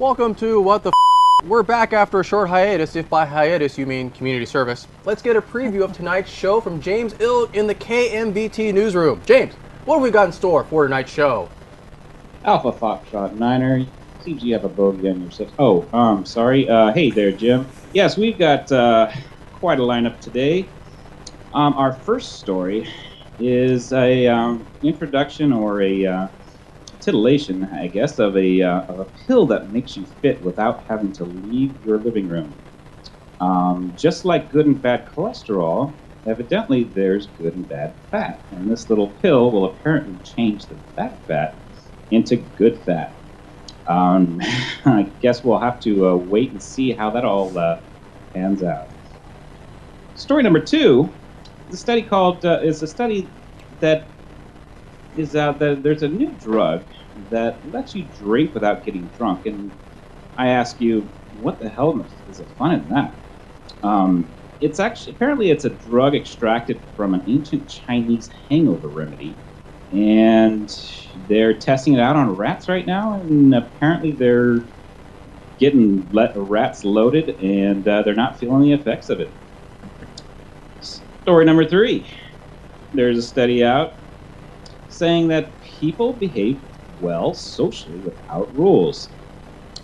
Welcome to What the F***. We're back after a short hiatus, if by hiatus you mean community service. Let's get a preview of tonight's show from James Ilg in the KMVT newsroom. James, what have we got in store for tonight's show? Alpha Foxtrot Niner, seems you have a bogey on your set. Oh, sorry. Hey there, Jim. Yes, we've got quite a lineup today. Our first story is a introduction or a titillation, I guess, of a pill that makes you fit without having to leave your living room. Just like good and bad cholesterol, evidently there's good and bad fat, and this little pill will apparently change the bad fat into good fat. I guess we'll have to wait and see how that all pans out. Story number 2 is a study that is out there. There's a new drug that lets you drink without getting drunk, and I ask you, what the hell is the fun in that? It's apparently it's a drug extracted from an ancient Chinese hangover remedy, and they're testing it out on rats right now, and apparently they're getting rats loaded, and they're not feeling the effects of it. Story number 3. There's a study out saying that people behave well socially without rules.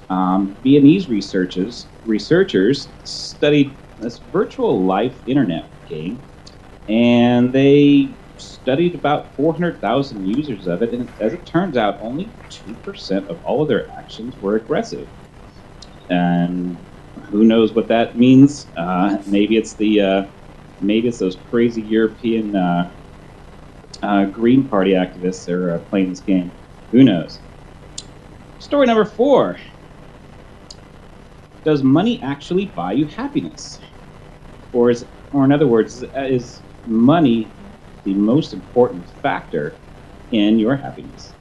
Viennese researchers studied this virtual life internet game, and they studied about 400,000 users of it, and as it turns out, only 2% of all of their actions were aggressive. And who knows what that means? Maybe it's those crazy European Green Party activists that are playing this game. Who knows? Story number 4. Does money actually buy you happiness? Or in other words, is money the most important factor in your happiness?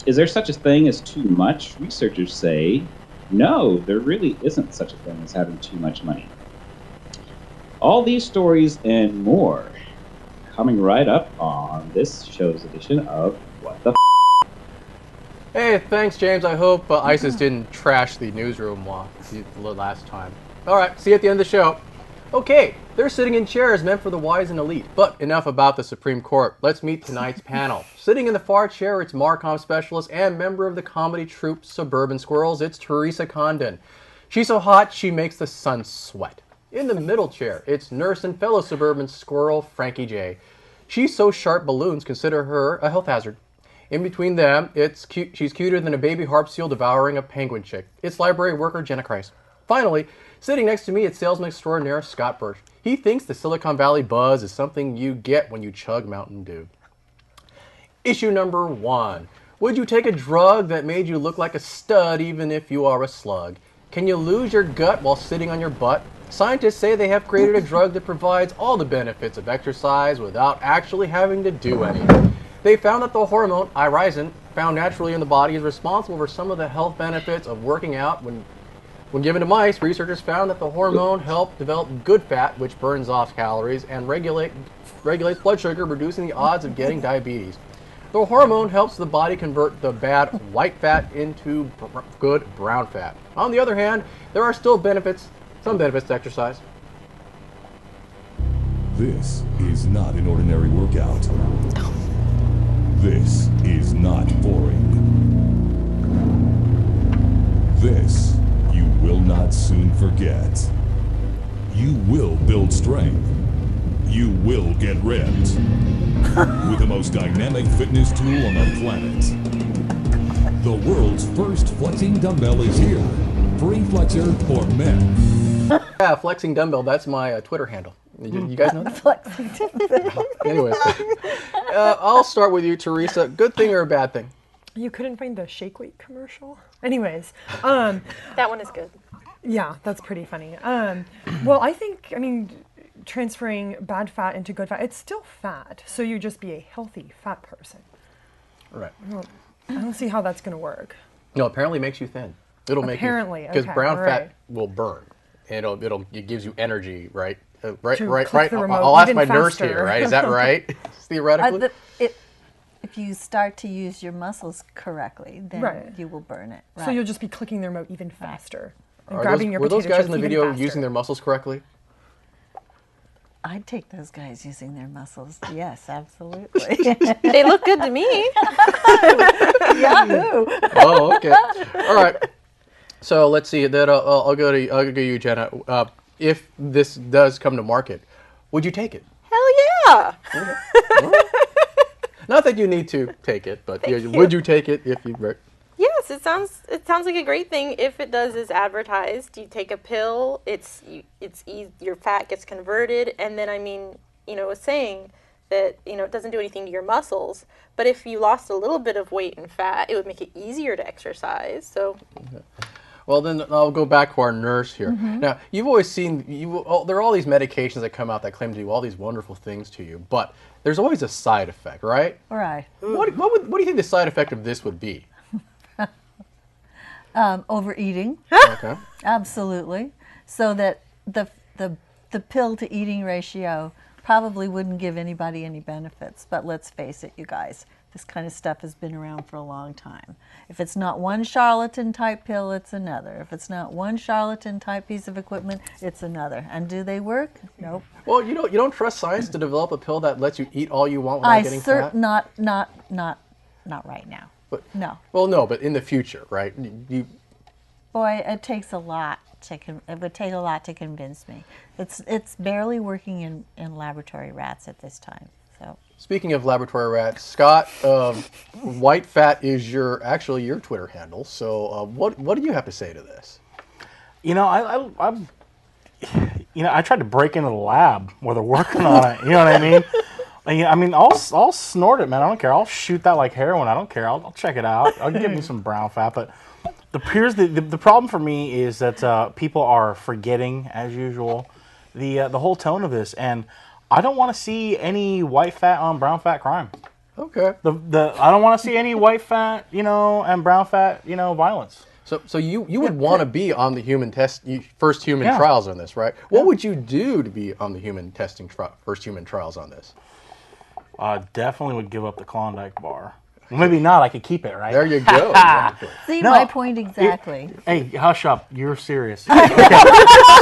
Is there such a thing as too much? Researchers say, no, there really isn't such a thing as having too much money. All these stories and more coming right up on this show's edition of What the F***. Hey, thanks, James. I hope ISIS didn't trash the newsroom the last time. All right, see you at the end of the show. Okay, they're sitting in chairs meant for the wise and elite. But enough about the Supreme Court. Let's meet tonight's panel. Sitting in the far chair, it's Marcom specialist and member of the comedy troupe Suburban Squirrels. It's Teresa Condon. She's so hot, she makes the sun sweat. In the middle chair, it's nurse and fellow suburban squirrel Frankie J. She's so sharp balloons consider her a health hazard. In between them, she's cuter than a baby harp seal devouring a penguin chick. It's library worker Jenna Kreis. Finally, sitting next to me, it's salesman extraordinaire Scott Birch. He thinks the Silicon Valley buzz is something you get when you chug Mountain Dew. Issue number 1. Would you take a drug that made you look like a stud even if you are a slug? Can you lose your gut while sitting on your butt? Scientists say they have created a drug that provides all the benefits of exercise without actually having to do any. They found that the hormone irisin, found naturally in the body, is responsible for some of the health benefits of working out. When given to mice, researchers found that the hormone helped develop good fat, which burns off calories, and regulates blood sugar, reducing the odds of getting diabetes. The hormone helps the body convert the bad white fat into good brown fat. On the other hand, there are still some benefits to exercise. This is not an ordinary workout. This is not boring. This you will not soon forget. You will build strength. You will get ripped. With the most dynamic fitness tool on the planet. The world's first flexing dumbbell is here. Free Flexor for men. Yeah, flexing dumbbell, that's my Twitter handle. You guys know that? Flexing dumbbell. Anyways, I'll start with you, Teresa. Good thing or a bad thing? You couldn't find the Shake Weight commercial? Anyways. That one is good. Yeah, that's pretty funny. Well, I think, transferring bad fat into good fat, it's still fat. So you just be a healthy fat person. Right. I don't see how that's going to work. No, apparently it makes you thin. It'll make you, because brown fat will burn. It gives you energy, right? Right. I'll ask my nurse here, right? Is that right? Theoretically? It if you start to use your muscles correctly, then Right. you will burn it. So you'll just be clicking the remote even faster. And Are grabbing those, your were those potato guys in chips the even video faster. using their muscles correctly? I'd take those guys using their muscles. Yes, absolutely. They look good to me. Yahoo! Oh, okay. All right. So let's see. Then I'll go to you, Jenna. If this does come to market, would you take it? Hell yeah. Not that you need to take it, but Thank you. would you take it if you? Yes, it sounds like a great thing if it does as advertised. You take a pill, your fat gets converted, and then it was saying that it doesn't do anything to your muscles. But if you lost a little bit of weight and fat, it would make it easier to exercise. So. Okay. Well, then I'll go back to our nurse here. Now, you've always seen there are all these medications that come out that claim to do all these wonderful things to you, but there's always a side effect, right? Right. What do you think the side effect of this would be? Overeating. Okay. Absolutely. So that the pill to eating ratio probably wouldn't give anybody any benefits. But let's face it, you guys, this kind of stuff has been around for a long time. If it's not one charlatan type pill, it's another. If it's not one charlatan type piece of equipment, it's another. And do they work? Nope. Well, you don't trust science to develop a pill that lets you eat all you want without getting fat? Not right now. But, No. Well, no, but in the future, right? Boy, it takes a lot it would take a lot to convince me. It's barely working in laboratory rats at this time. So. Speaking of laboratory rats, Scott, white fat is actually your Twitter handle. So what do you have to say to this? I tried to break into the lab where they're working on it. You know what I mean? I'll snort it, man. I don't care. I'll shoot that like heroin. I don't care. I'll check it out. I'll give me some brown fat. But the problem for me is that people are forgetting, as usual, the whole tone of this, and I don't want to see any white fat on brown fat crime. Okay. I don't want to see any white fat, and brown fat, violence. So you would want to be on the first human trials on this, right? What would you do to be on the first human trials on this? Definitely would give up the Klondike bar. Maybe not. I could keep it, right? There you go. See my point exactly. Hey, hush up. You're serious. Okay.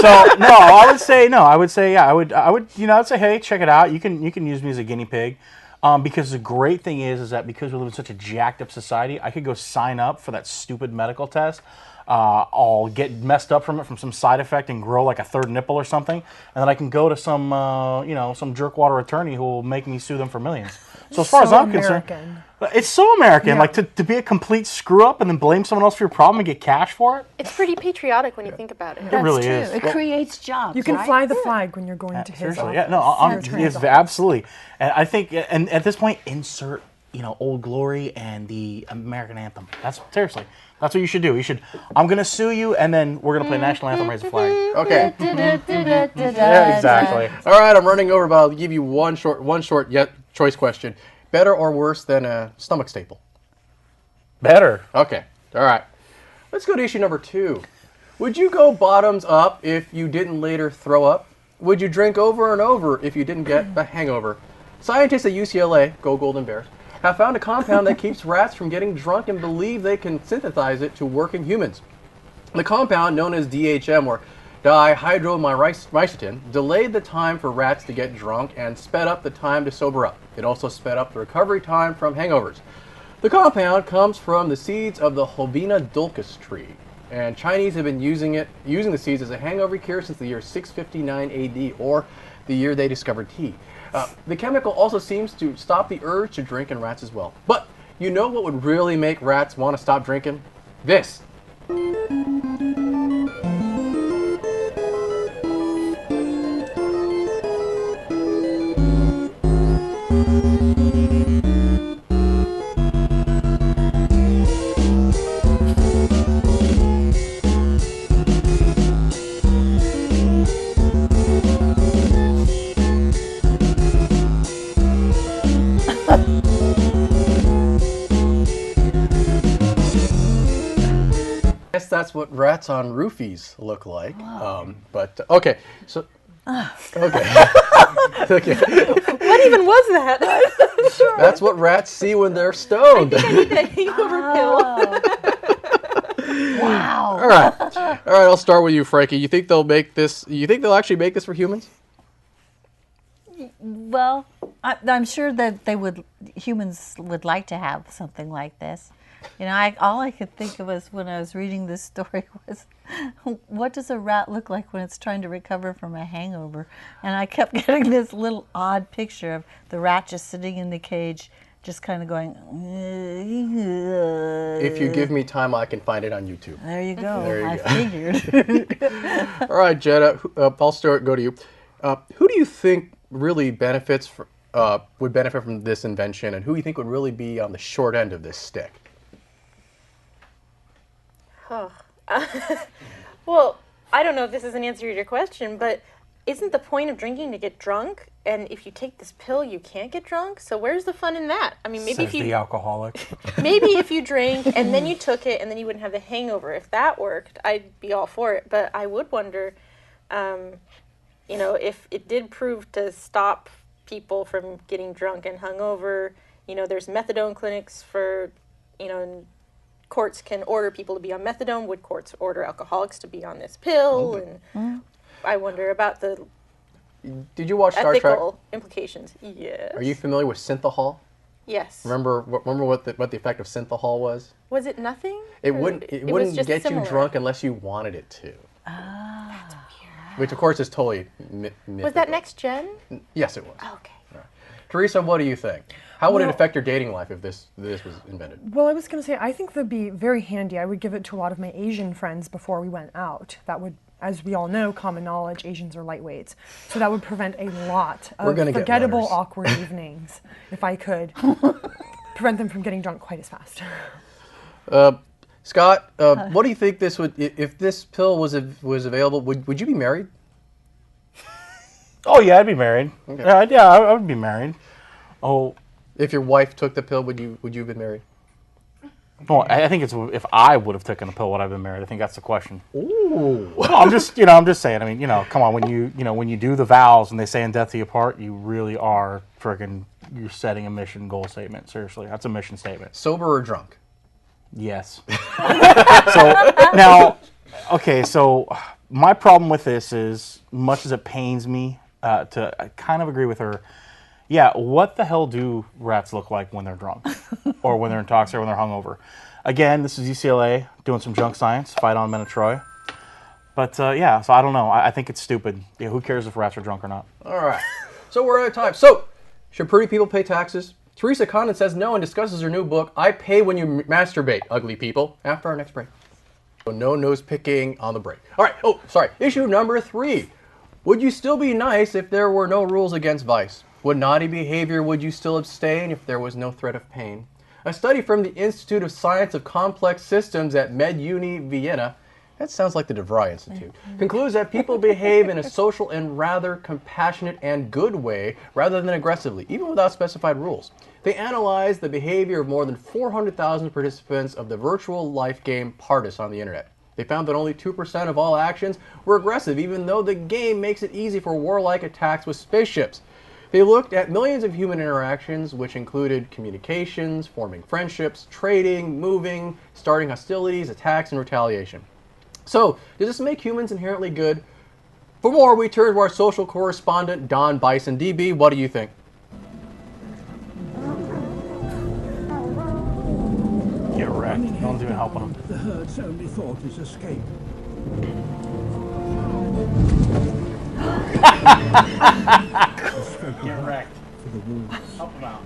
So I would say, yeah. I would. I'd say, hey, check it out. You can use me as a guinea pig. Because the great thing is that because we live in such a jacked up society, I could go sign up for that stupid medical test. I'll get messed up from some side effect and grow like a third nipple or something, and then I can go to some jerkwater attorney who will make me sue them for millions. So as far as I'm concerned, it's so American. Yeah. Like to be a complete screw up and then blame someone else for your problem and get cash for it. It's pretty patriotic when you think about it. It really true. is. It creates jobs. You can right? fly the flag when you're going to his Seriously, office. yeah, no, Attorney's yes, office. absolutely. And I think, and at this point, insert Old Glory and the American anthem. That's what you should do. I'm gonna sue you, and then we're gonna play national anthem, raise the flag. Okay. Yeah, exactly. All right, I'm running over, but I'll give you one short yet choice question. Better or worse than a stomach staple? Better. Okay. All right. Let's go to issue number 2. Would you go bottoms up if you didn't later throw up? Would you drink over and over if you didn't get a hangover? Scientists at UCLA, go Golden Bears, have found a compound that keeps rats from getting drunk and believe they can synthesize it to work in humans. The compound, known as DHM, or dihydromycetin, delayed the time for rats to get drunk and sped up the time to sober up. It also sped up the recovery time from hangovers. The compound comes from the seeds of the Hobina dulcis tree, and Chinese have been using the seeds as a hangover cure since the year 659 AD, or the year they discovered tea. The chemical also seems to stop the urge to drink in rats as well. But you know what would really make rats want to stop drinking? This. That's what rats on roofies look like. But okay, so Okay. Okay. What even was that? That's what rats see when they're stoned. I need that hangover pill. Wow. All right. I'll start with you, Frankie. You think they'll make this? You think they'll actually make this for humans? Well, I'm sure that humans would like to have something like this. You know, all I could think of was when I was reading this story was, what does a rat look like when it's trying to recover from a hangover? And I kept getting this little odd picture of the rat just sitting in the cage, just kind of going. If you give me time, I can find it on YouTube. There you go. There you I go. figured. All right, Jenna. I'll go to you. Who do you think really would benefit from this invention, and who do you think would really be on the short end of this stick? Oh. Well, I don't know if this is an answer to your question, but isn't the point of drinking to get drunk? And if you take this pill, you can't get drunk. So where's the fun in that? I mean, maybe Says if you the alcoholic. maybe if you drank and then you took it and then you wouldn't have the hangover. If that worked, I'd be all for it. But I would wonder, if it did prove to stop people from getting drunk and hungover. There's methadone clinics for, courts can order people to be on methadone. Would courts order alcoholics to be on this pill? And I wonder about the Did you watch Star Trek? ethical implications. Yes. Are you familiar with synthahol? Yes. Remember what the effect of synthahol was? Was it nothing? It Or wouldn't was just get similar? you drunk unless you wanted it to. That's weird. Which of course is totally mythical. Was that Next Gen? Yes, it was. Okay. Teresa, what do you think? How would it Well- affect your dating life if this was invented? Well, I was going to say, I think that'd be very handy. I would give it to a lot of my Asian friends before we went out. That would, as we all know, common knowledge, Asians are lightweights. So that would prevent a lot We're of gonna get forgettable, letters. awkward evenings if I could prevent them from getting drunk quite as fast. Scott, what do you think this would, if this pill was available, would you be married? Oh yeah, I'd be married. Okay. I would be married. Oh, If your wife took the pill, would you have been married? well, I think it's if I would have taken the pill, would I have been married? I think that's the question. Ooh. No, I'm just saying. I mean, come on, when you do the vows and they say in death do you part, you really are you're setting a mission goal statement. Seriously, that's a mission statement. Sober or drunk? Yes. So now, okay, so my problem with this is, much as it pains me I kind of agree with her. Yeah, what the hell do rats look like when they're drunk, or when they're intoxicated, or when they're hungover? Again, this is UCLA doing some junk science. Fight on, men of Troy. But yeah, so I don't know. I think it's stupid. Yeah, who cares if rats are drunk or not? All right. So we're out of time. So, should pretty people pay taxes? Teresa Condon says no and discusses her new book, I Pay When You Masturbate, Ugly People, after our next break. So no nose picking on the break. All right. Oh, sorry. Issue number 3. Would you still be nice if there were no rules against vice? Would naughty behavior, would you still abstain if there was no threat of pain? A study from the Institute of Science of Complex Systems at MedUni Vienna, that sounds like the DeVry Institute, concludes that people behave in a social and rather compassionate and good way rather than aggressively, even without specified rules. They analyzed the behavior of more than 400,000 participants of the virtual life game Partis on the internet. They found that only 2% of all actions were aggressive, even though the game makes it easy for warlike attacks with spaceships. They looked at millions of human interactions, which included communications, forming friendships, trading, moving, starting hostilities, attacks, and retaliation. So, does this make humans inherently good? For more, we turn to our social correspondent, Don Bison. DB, what do you think? Get wrecked. No one's even helping them. The herd's only thought is escape. Get wrecked. For the wolves. Help them out.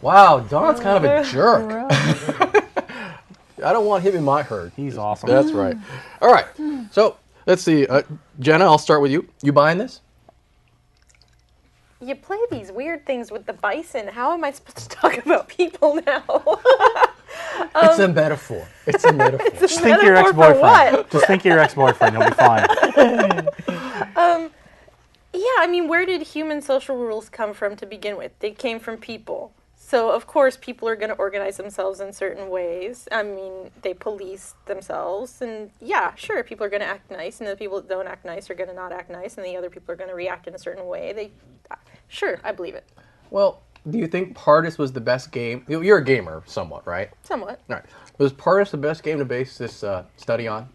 Wow, Don's kind of a jerk. I don't want him in my herd. He's awesome. That's right. All right. So, let's see. Jenna, I'll start with you. You buying this? You play these weird things with the bison. How am I supposed to talk about people now? It's a metaphor. It's a metaphor. Just think of your Metaphor for ex-boyfriend. what? Just think of your ex-boyfriend. You'll be fine. Yeah, I mean, where did human social rules come from to begin with? They came from people. So, of course, people are going to organize themselves in certain ways. I mean, they police themselves. And yeah, sure, people are going to act nice. And the people that don't act nice are going to not act nice. And the other people are going to react in a certain way. Sure, I believe it. Well, do you think Pardus was the best game? You're a gamer, somewhat, right? Somewhat. All right. Was Pardus the best game to base this study on?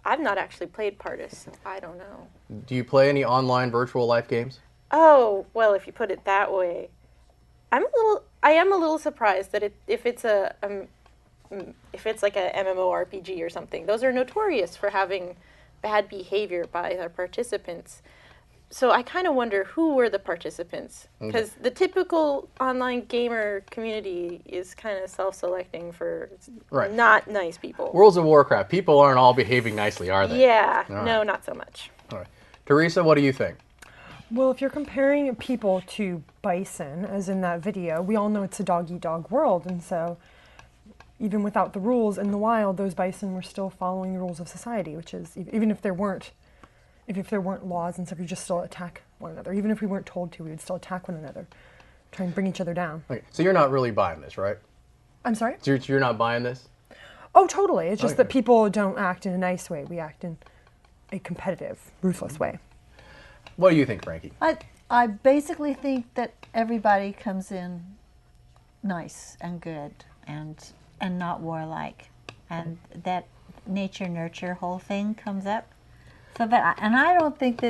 I've not actually played Pardus, so I don't know. Do you play any online virtual life games? Oh, well, if you put it that way, I am a little surprised that if it's like a MMORPG or something, those are notorious for having bad behavior by their participants. So I kind of wonder who were the participants, because the typical online gamer community is kind of self-selecting for not nice people. Worlds of Warcraft, people aren't all behaving nicely, are they? Yeah, All no, right. not so much. All right. Teresa, what do you think? Well, if you're comparing people to bison, as in that video, we all know it's a dog-eat-dog world, and so even without the rules in the wild, those bison were still following the rules of society, which is, even if there weren't laws and stuff, you just still attack one another. Even if we weren't told to, we would still attack one another, try and bring each other down. Okay. So you're not really buying this, right? I'm sorry? So you're not buying this? Oh, totally. It's just Okay. that people don't act in a nice way. We act in a competitive, ruthless way. What do you think, Frankie? I basically think that everybody comes in nice and good and not warlike, and that nature nurture whole thing comes up. So that, and I don't think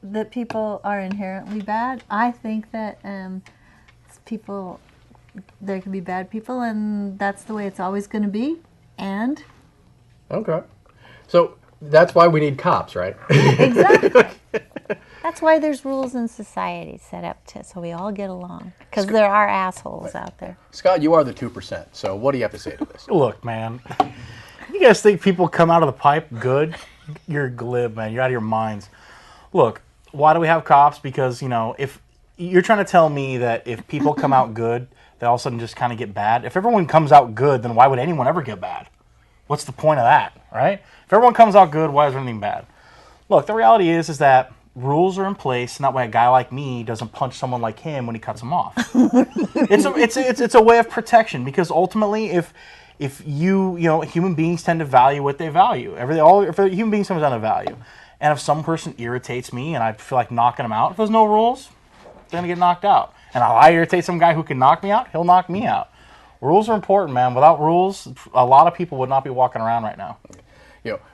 that people are inherently bad. I think that people, there can be bad people, and that's the way it's always going to be. And Okay. So that's why we need cops, right? exactly. That's why there's rules in society set up so we all get along. Because there are assholes out there. Scott, you are the 2%. So what do you have to say to this? Look, man. You guys think people come out of the pipe good? You're glib, man. You're out of your minds. Look, why do we have cops? Because, if you're trying to tell me that if people come out good, they all of a sudden just kind of get bad. If everyone comes out good, then why would anyone ever get bad? What's the point of that, right? If everyone comes out good, why is there anything bad? Look, the reality is that rules are in place, and that way a guy like me doesn't punch someone like him when he cuts him off. It's a way of protection, because ultimately, if human beings tend to value what they value. If human beings come down to value, and if some person irritates me and I feel like knocking them out, if there's no rules, they're gonna get knocked out. And if I irritate some guy who can knock me out, he'll knock me out. Rules are important, man. Without rules, a lot of people would not be walking around right now.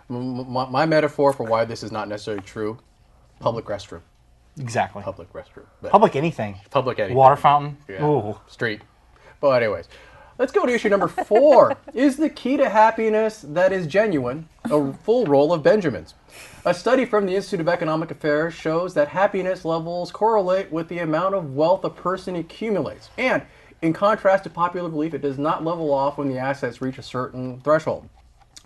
My metaphor for why this is not necessarily true: public restroom. Exactly. Public restroom. Public anything. Public anything. Water fountain. Yeah. Ooh. Street. But anyways, let's go to issue number 4. Is the key to happiness that is genuine a full roll of Benjamins? A study from the Institute of Economic Affairs shows that happiness levels correlate with the amount of wealth a person accumulates. And in contrast to popular belief, it does not level off when the assets reach a certain threshold.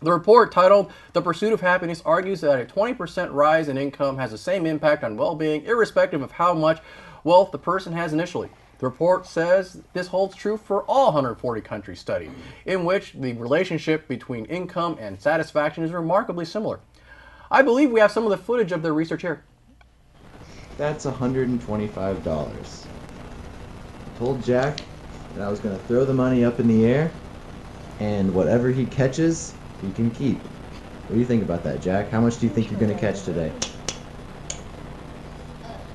The report, titled "The Pursuit of Happiness," argues that a 20% rise in income has the same impact on well-being, irrespective of how much wealth the person has initially. The report says this holds true for all 140 countries studied, in which the relationship between income and satisfaction is remarkably similar. I believe we have some of the footage of their research here. That's $125. I told Jack that I was going to throw the money up in the air, and whatever he catches, he can keep. What do you think about that, Jack? How much do you think you're going to catch today?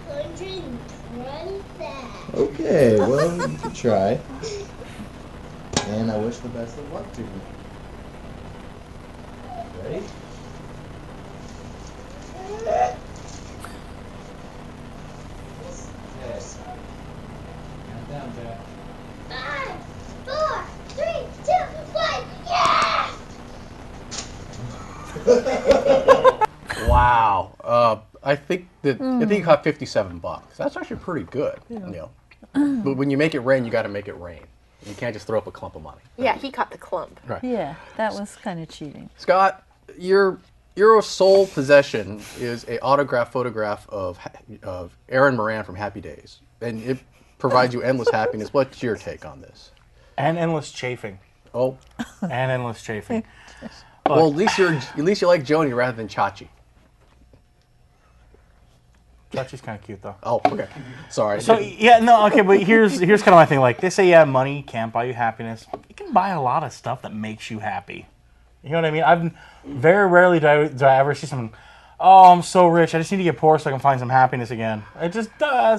125. Okay, well, you can try. And I wish the best of luck to you. Ready? Okay. Count down, Jack. 5, 4, 3, 2, 1, yeah! Wow. I think you caught $57. That's actually pretty good. But when you make it rain, you got to make it rain. You can't just throw up a clump of money. Yeah, he caught the clump. Right. Yeah, that was kind of cheating. Scott, your sole possession is a autographed photograph of Aaron Moran from Happy Days, and it provides you endless happiness. What's your take on this? And endless chafing. Oh, And endless chafing. well, at least you like Joni rather than Chachi. Chachi's kind of cute though. Oh, okay. Sorry. So yeah, no, okay, but here's kind of my thing. Like they say, yeah, money can't buy you happiness. You can buy a lot of stuff that makes you happy. You know what I mean? I've very rarely do I ever see someone. Oh, I'm so rich. I just need to get poor so I can find some happiness again. It's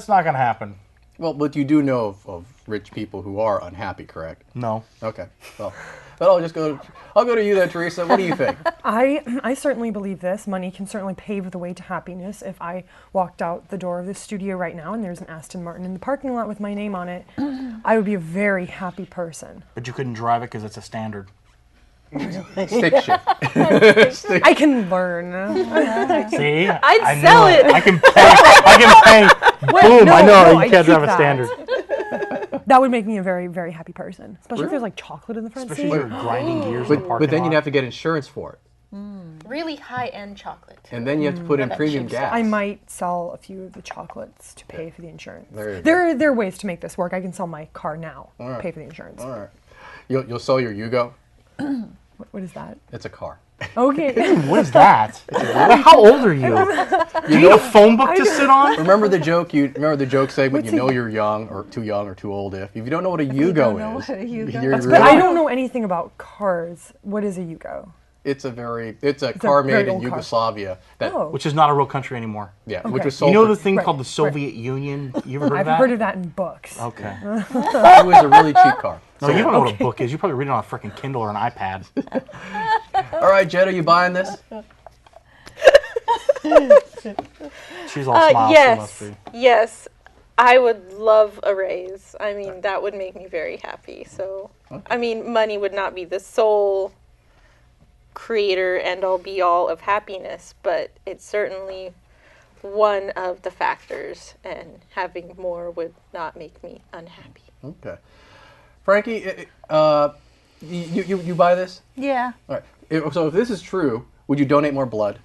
not gonna happen. Well, but you do know of rich people who are unhappy, correct? No. Okay. Well, but I'll go to you then, Teresa. What do you think? I certainly believe this. Money can certainly pave the way to happiness. If I walked out the door of this studio right now and there's an Aston Martin in the parking lot with my name on it, I would be a very happy person. But you couldn't drive it because it's a standard. Stick shift. I can learn. See? I'd sell it. I can pay. Boom, I know, you can't drive a that. standard. That would make me a very, very happy person. Especially if there's like chocolate in the front Especially seat. if you're grinding gears in the parking But then lot. you'd have to get insurance for it. Really high-end chocolate. And then you have to put in that premium cheap gas. I might sell a few of the chocolates to pay for the insurance. There you There are ways to make this work. I can sell my car now, right. pay for the insurance. All right. You'll sell your Yugo? What is that? It's a car. Okay. What is that? How old are you? Do you need a phone book to sit on? Remember the joke segment? You know you're young or too old if you don't know what a Yugo don't know is. what a Yugo you're is. But I don't know anything about cars. What is a Yugo? It's a car very made in old car. Yugoslavia that Oh. Which is not a real country anymore. which was You sold. know for- the thing Right, called the right. Soviet Union? You ever heard of I've that? heard of that in books. Okay. it was a really cheap car. No, you don't know what a book is. You probably read it on a freaking Kindle or an iPad. All right, Jed, are you buying this? She's all smiles. Yes. So must be. Yes. I would love a raise. I mean, that would make me very happy. So, I mean, money would not be the sole creator and all be all of happiness, but it's certainly one of the factors, and having more would not make me unhappy. Okay. Frankie, you buy this? Yeah. All right. So if this is true, would you donate more blood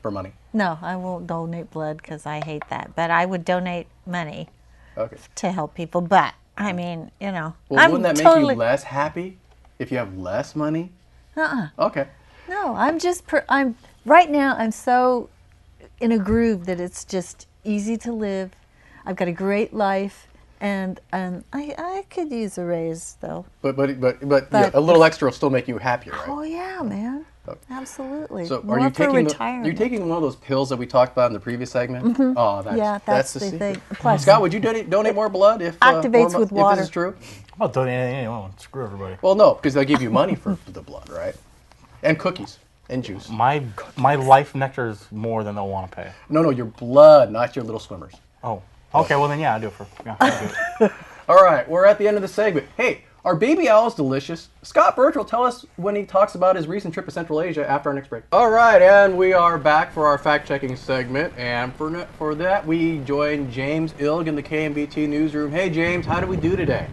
for money? No, I won't donate blood because I hate that. But I would donate money Okay. to help people. But I mean, you know, Well, I'm wouldn't that totally. make you less happy if you have less money? Okay. No, I'm just. I'm right now. I'm so in a groove that it's just easy to live. I've got a great life, and I could use a raise though. But yeah, a little extra will still make you happier, right? Oh yeah, man. Okay. Absolutely. So More are you for taking retirement. you're taking one of those pills that we talked about in the previous segment? Mhm. Oh, that's the secret. thing. Plus, Scott, would you donate more blood if Activates more with if water. this is true? I'll donate anyone. Screw everybody. Well, no, because they'll give you money for the blood, right? And cookies and juice. My life nectar is more than they'll want to pay. No, your blood, not your little swimmers. Oh. Okay, well then, yeah, I'll do it for. Yeah, I'll do it. All right, we're at the end of the segment. Hey, are baby owls delicious? Scott Birch will tell us when he talks about his recent trip to Central Asia after our next break. All right, and we are back for our fact-checking segment, and for that we join James Ilg in the KMVT newsroom. Hey, James, how did we do today?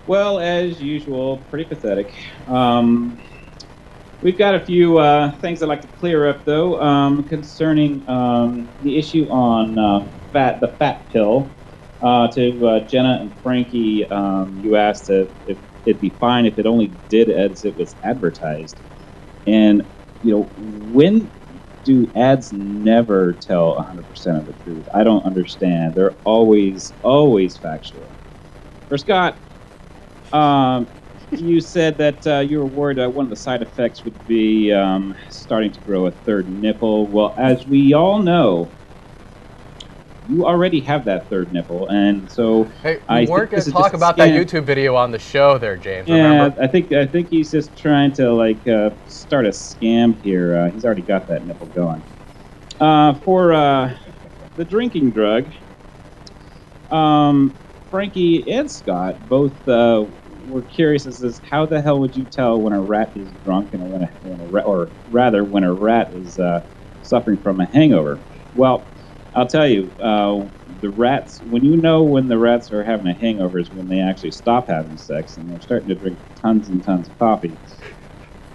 Well, as usual, pretty pathetic. We've got a few things I'd like to clear up, though, concerning the issue on the fat pill. To Jenna and Frankie, you asked if it'd be fine if it only did as it was advertised. And, you know, when do ads never tell 100% of the truth? I don't understand. They're always factual. For Scott, you said that you were worried that one of the side effects would be starting to grow a third nipple. Well, as we all know, you already have that third nipple, and so Hey, we weren't going to talk about that YouTube video on the show there, James, yeah, remember? I think he's just trying to start a scam here. He's already got that nipple going. For the drinking drug, Frankie and Scott both were curious as to how the hell would you tell when a rat is drunk and when a rat is suffering from a hangover? Well, I'll tell you, the rats, when you know when the rats are having a hangover is when they actually stop having sex and they're starting to drink tons and tons of coffee.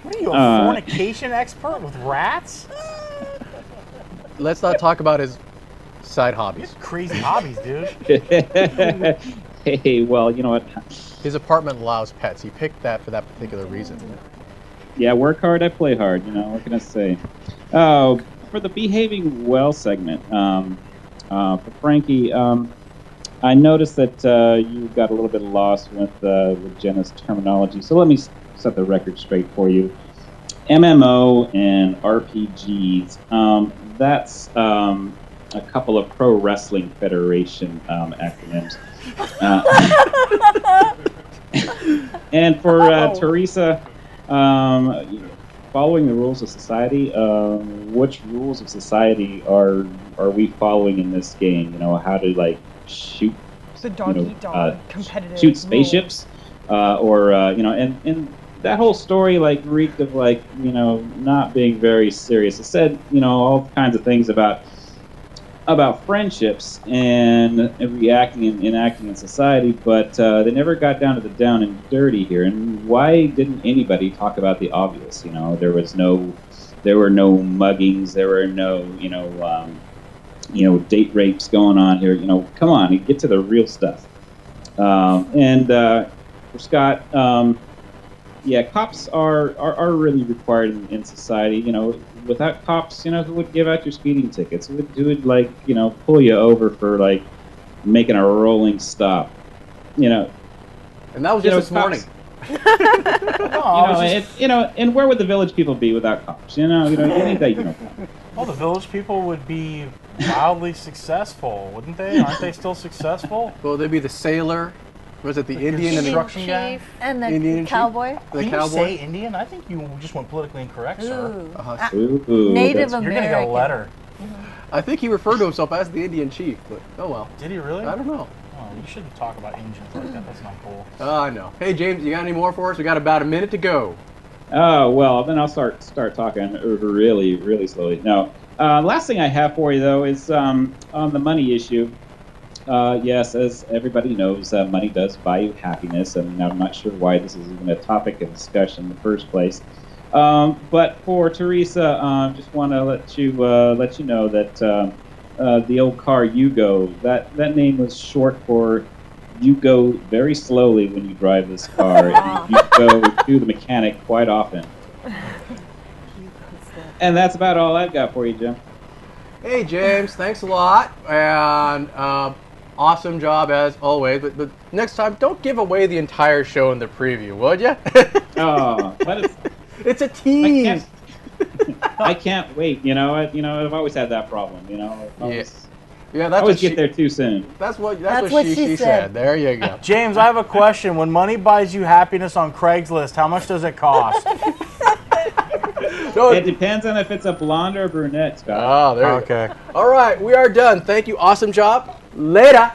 What are you, a fornication expert with rats? Let's not talk about his side hobbies. Crazy hobbies, dude. Hey, well, you know what? His apartment allows pets. He picked that for that particular reason. Yeah, work hard, I play hard, you know, what can I say? Oh, for the behaving well segment, For Frankie, I noticed that you got a little bit lost with Jenna's terminology, so let me set the record straight for you. MMO and RPGs, that's a couple of Pro Wrestling Federation acronyms. And for Teresa, following the rules of society, which rules of society are we following in this game? You know, how to like shoot, The dog-eat-dog competitive shoot spaceships, or and that whole story like reeked of like not being very serious. It said all kinds of things about friendships and reacting and enacting in society, but they never got down to the down and dirty here. And why didn't anybody talk about the obvious? There were no muggings, there were no date rapes going on here. Come on, get to the real stuff. And for Scott, cops are really required in society. Without cops, who would give out your speeding tickets? Who would pull you over for like making a rolling stop? And that was just this morning. And where would the village people be without cops? You need that uniform. Well, the village people would be wildly successful, wouldn't they? Aren't they still successful? Well, they'd be the sailor. Was it the Indian and the construction guy? And the Indian cowboy? The Can cowboy? you say Indian? I think you just went politically incorrect, sir. Native American. You're going to get a letter. I think he referred to himself as the Indian chief, but oh well. Did he really? I don't know. Oh, you shouldn't talk about Indians like that. That's not cool. I know. Hey, James, you got any more for us? We got about a minute to go. Oh, well, then I'll start talking really, really slowly. No. Last thing I have for you, though, is on the money issue. Yes, as everybody knows, money does buy you happiness, and I'm not sure why this is even a topic of discussion in the first place. But for Teresa, just want to let you know that the old car Yugo, that name was short for you go very slowly when you drive this car. You go to the mechanic quite often. And that's about all I've got for you, Jim. Hey, James, thanks a lot, and awesome job as always. But next time, don't give away the entire show in the preview, would you? Oh, but it's a tease. I can't wait. I've always had that problem. Yeah, that's I always what she, get there too soon. That's what she said. There you go. James, I have a question. When money buys you happiness on Craigslist, how much does it cost? No, it depends on if it's a blonde or a brunette, Scott. Oh, there you go. All right, we are done. Thank you. Awesome job. Later.